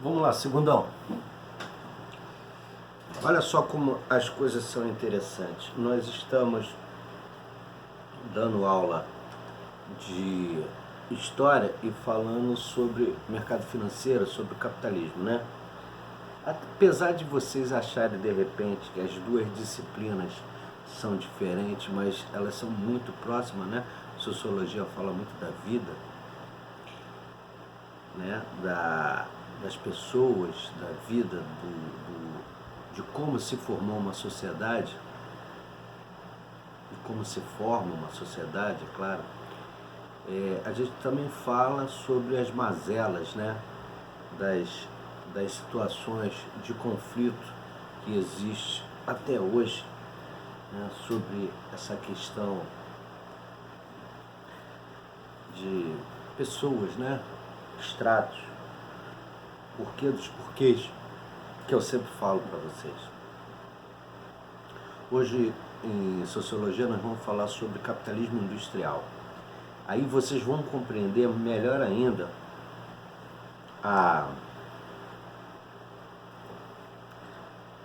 Vamos lá, segundão. Olha só como as coisas são interessantes. Nós estamos dando aula de história e falando sobre mercado financeiro, sobre capitalismo, né? Apesar de vocês acharem de repente que as duas disciplinas são diferentes, mas elas são muito próximas, né? Sociologia fala muito da vida, né? Das pessoas, da vida, de como se formou uma sociedade, de como se forma uma sociedade, é claro. A gente também fala sobre as mazelas, né? Das situações de conflito que existe até hoje, né? Sobre essa questão de pessoas, né? Estratos, porquê dos porquês, que eu sempre falo para vocês. Hoje, em Sociologia, nós vamos falar sobre capitalismo industrial. Aí vocês vão compreender melhor ainda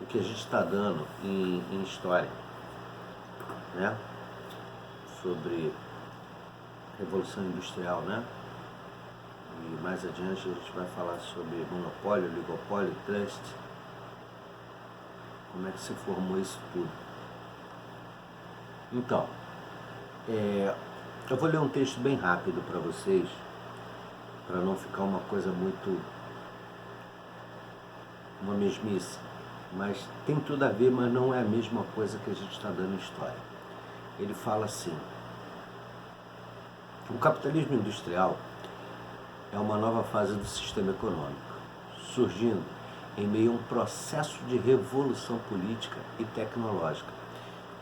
o que a gente está dando em história, né? Sobre Revolução Industrial, né? E mais adiante a gente vai falar sobre monopólio, oligopólio, trust, como é que se formou isso tudo. Então, eu vou ler um texto bem rápido para vocês, para não ficar uma coisa muito, uma mesmice, mas tem tudo a ver, mas não é a mesma coisa que a gente está dando em história. Ele fala assim: o capitalismo industrial é uma nova fase do sistema econômico, surgindo em meio a um processo de revolução política e tecnológica.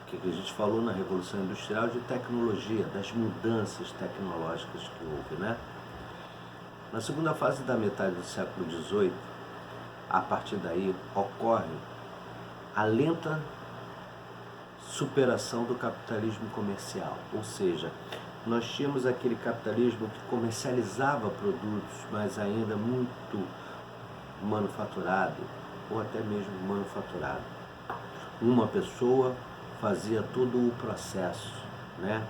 O que a gente falou na Revolução Industrial de tecnologia, das mudanças tecnológicas que houve, né? Na segunda fase da metade do século XVIII, a partir daí ocorre a lenta superação do capitalismo comercial, ou seja, nós tínhamos aquele capitalismo que comercializava produtos, mas ainda muito manufaturado, ou até mesmo manufaturado. Uma pessoa fazia todo o processo, né?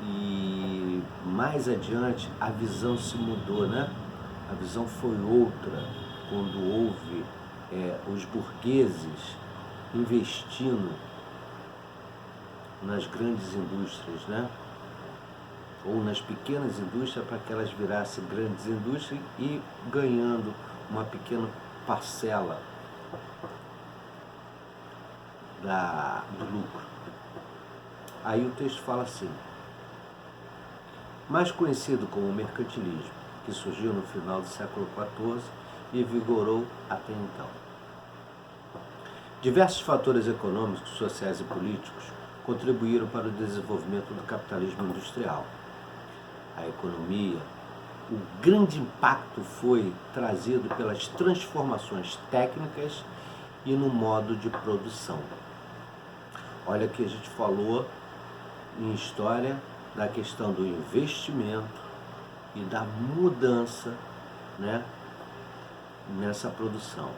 E mais adiante a visão se mudou, né? A visão foi outra, quando houve os burgueses investindo nas grandes indústrias, né? Ou nas pequenas indústrias, para que elas virassem grandes indústrias e ganhando uma pequena parcela do lucro. Aí o texto fala assim: mais conhecido como mercantilismo, que surgiu no final do século XIV e vigorou até então. Diversos fatores econômicos, sociais e políticos contribuíram para o desenvolvimento do capitalismo industrial. A economia, o grande impacto foi trazido pelas transformações técnicas e no modo de produção. Olha que a gente falou em história da questão do investimento e da mudança, né, nessa produção.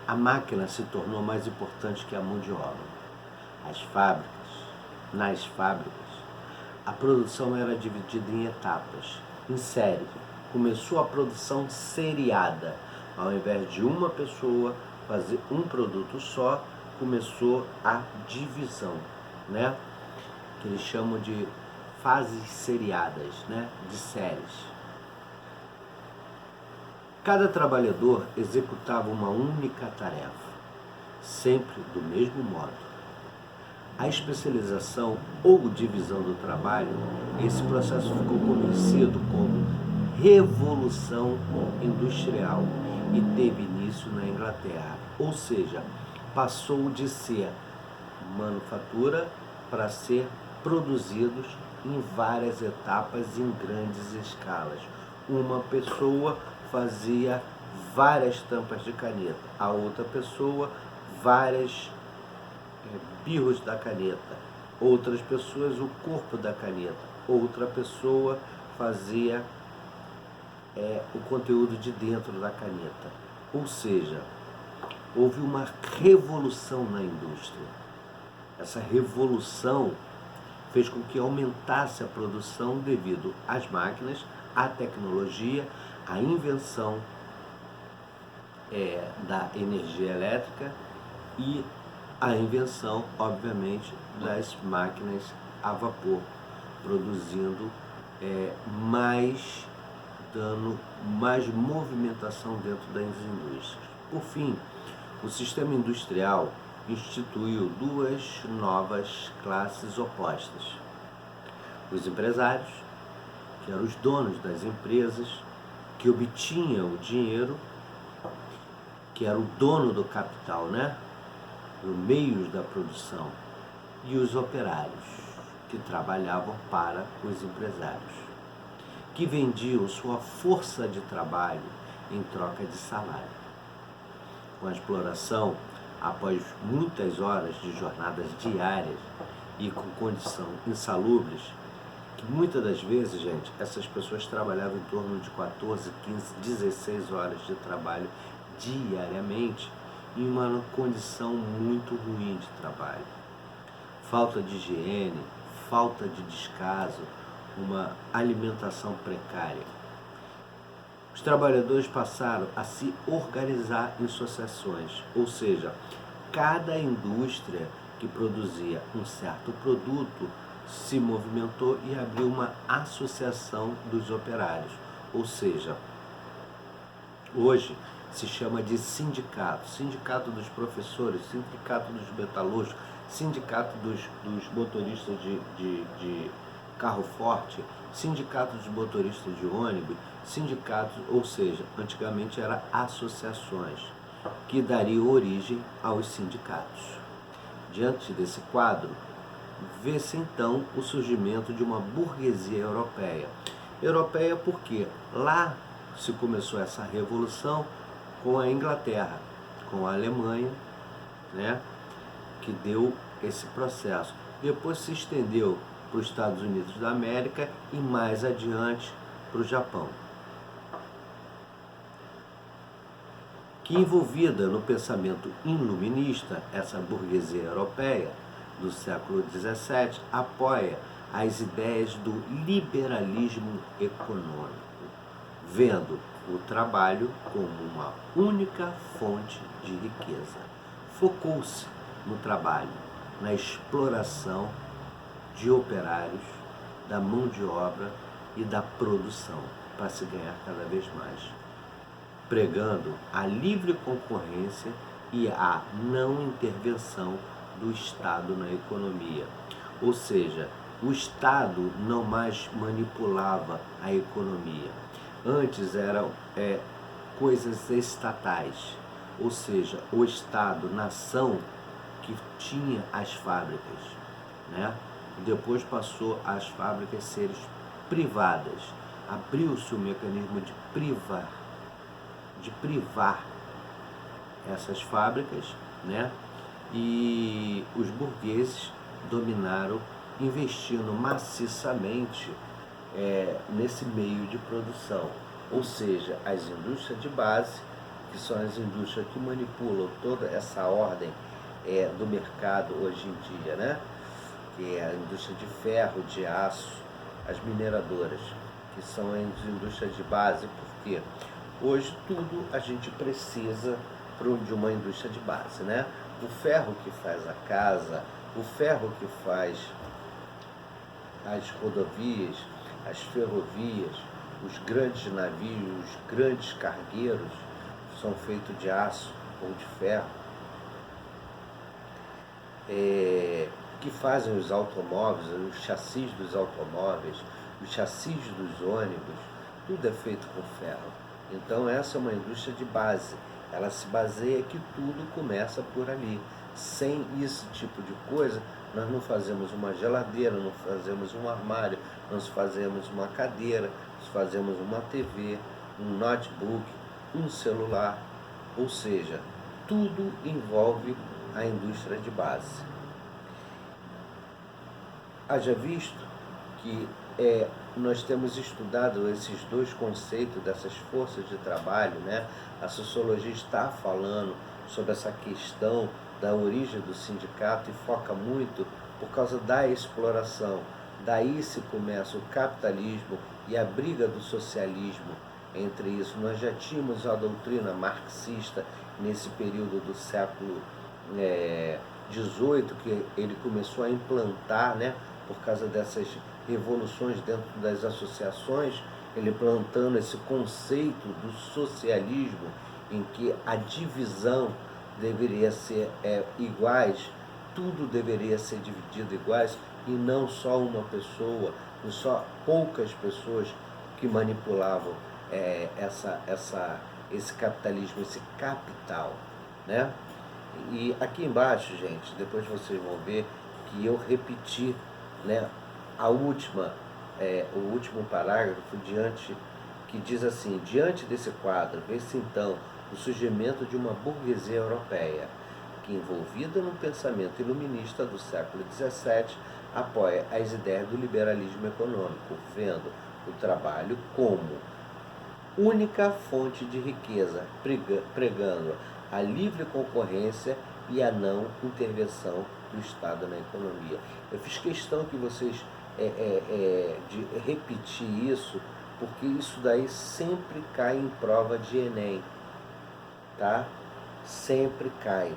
A máquina se tornou mais importante que a mão de obra. Nas fábricas, a produção era dividida em etapas, em série. Começou a produção seriada. Ao invés de uma pessoa fazer um produto só, começou a divisão, né? Que eles chamam de fases seriadas, né? De séries. Cada trabalhador executava uma única tarefa, sempre do mesmo modo. A especialização ou divisão do trabalho, esse processo ficou conhecido como Revolução Industrial e teve início na Inglaterra, ou seja, passou de ser manufatura para ser produzidos em várias etapas, em grandes escalas. Uma pessoa fazia várias tampas de caneta, a outra pessoa várias birros da caneta, outras pessoas o corpo da caneta, outra pessoa fazia o conteúdo de dentro da caneta. Ou seja, houve uma revolução na indústria. Essa revolução fez com que aumentasse a produção devido às máquinas, à tecnologia, à invenção da energia elétrica e a invenção, obviamente, das máquinas a vapor, produzindo mais dando mais movimentação dentro das indústrias. Por fim, o sistema industrial instituiu duas novas classes opostas. Os empresários, que eram os donos das empresas, que obtinham o dinheiro, que era o dono do capital, né? No meio da produção, e os operários, que trabalhavam para os empresários, que vendiam sua força de trabalho em troca de salário. Com a exploração, após muitas horas de jornadas diárias e com condição insalubres, que muitas das vezes, gente, essas pessoas trabalhavam em torno de 14, 15, 16 horas de trabalho diariamente, em uma condição muito ruim de trabalho. Falta de higiene, falta de descaso, uma alimentação precária. Os trabalhadores passaram a se organizar em associações, ou seja, cada indústria que produzia um certo produto se movimentou e abriu uma associação dos operários, ou seja, hoje se chama de sindicato, sindicato dos professores, sindicato dos metalúrgicos, sindicato dos motoristas de carro forte, sindicato dos motoristas de ônibus, sindicatos, ou seja, antigamente eram associações, que dariam origem aos sindicatos. Diante desse quadro, vê-se então o surgimento de uma burguesia europeia. Europeia porque lá se começou essa revolução com a Inglaterra, com a Alemanha, né, que deu esse processo. Depois se estendeu para os Estados Unidos da América e mais adiante para o Japão. Que envolvida no pensamento iluminista, essa burguesia europeia do século XVII apoia as ideias do liberalismo econômico, vendo o trabalho como uma única fonte de riqueza. Focou-se no trabalho, na exploração de operários, da mão de obra e da produção, para se ganhar cada vez mais, pregando a livre concorrência e a não intervenção do Estado na economia. Ou seja, o Estado não mais manipulava a economia. Antes eram coisas estatais, ou seja, o Estado, nação, que tinha as fábricas, né? Depois passou as fábricas serem privadas. Abriu-se o mecanismo de privar essas fábricas, né? E os burgueses dominaram, investindo maciçamente nesse meio de produção, ou seja, as indústrias de base, que são as indústrias que manipulam toda essa ordem do mercado hoje em dia, né? Que é a indústria de ferro, de aço, as mineradoras, que são as indústrias de base, porque hoje tudo a gente precisa de uma indústria de base, né? O ferro que faz a casa, o ferro que faz as rodovias, as ferrovias, os grandes navios, os grandes cargueiros são feitos de aço ou de ferro, que fazem os automóveis, os chassis dos automóveis, os chassis dos ônibus, tudo é feito com ferro. Então essa é uma indústria de base, ela se baseia que tudo começa por ali. Sem esse tipo de coisa, nós não fazemos uma geladeira, não fazemos um armário, não fazemos uma cadeira, nós fazemos uma TV, um notebook, um celular, ou seja, tudo envolve a indústria de base. Haja visto que nós temos estudado esses dois conceitos dessas forças de trabalho, né? A sociologia está falando sobre essa questão da origem do sindicato e foca muito por causa da exploração. Daí se começa o capitalismo e a briga do socialismo entre isso. Nós já tínhamos a doutrina marxista nesse período do século XVIII, que ele começou a implantar, né, por causa dessas revoluções dentro das associações, ele plantando esse conceito do socialismo, em que a divisão deveria ser iguais, tudo deveria ser dividido iguais, e não só uma pessoa, e só poucas pessoas que manipulavam esse capitalismo, esse capital, né? E aqui embaixo, gente, depois vocês vão ver que eu repeti, né, o último parágrafo que diz assim: diante desse quadro, vê-se então o surgimento de uma burguesia europeia, que, envolvida no pensamento iluminista do século XVII, apoia as ideias do liberalismo econômico, vendo o trabalho como única fonte de riqueza, pregando a livre concorrência e a não intervenção do Estado na economia. Eu fiz questão que vocês de repetir isso, porque isso daí sempre cai em prova de Enem, tá? Sempre cai.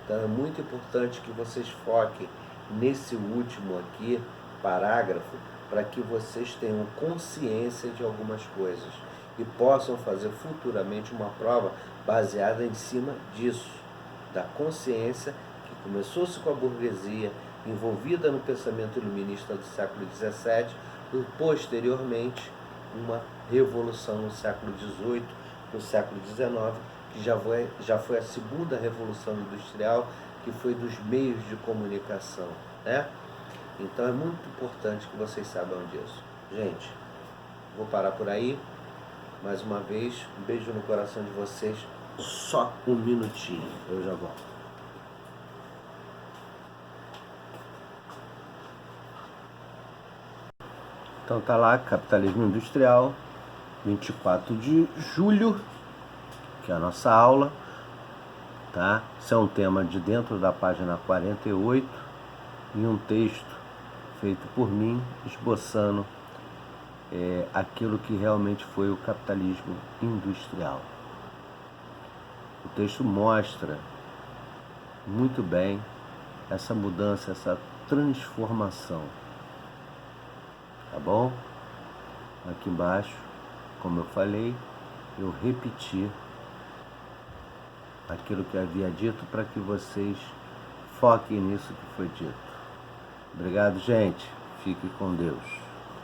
Então é muito importante que vocês foquem nesse último aqui, parágrafo, para que vocês tenham consciência de algumas coisas e possam fazer futuramente uma prova baseada em cima disso, da consciência que começou-se com a burguesia, envolvida no pensamento iluminista do século XVII, e posteriormente uma revolução no século XVIII, no século XIX, que já foi a segunda revolução industrial, que foi dos meios de comunicação, né? Então é muito importante que vocês saibam disso. Gente, vou parar por aí. Mais uma vez, um beijo no coração de vocês. Só um minutinho, eu já volto. Então tá lá, Capitalismo Industrial, 24 de julho, que é a nossa aula, tá? Isso é um tema de dentro da página 48, e um texto feito por mim, esboçando aquilo que realmente foi o capitalismo industrial. O texto mostra muito bem essa mudança, essa transformação. Tá bom? Aqui embaixo, como eu falei, eu repeti aquilo que havia dito para que vocês foquem nisso que foi dito. Obrigado, gente. Fique com Deus.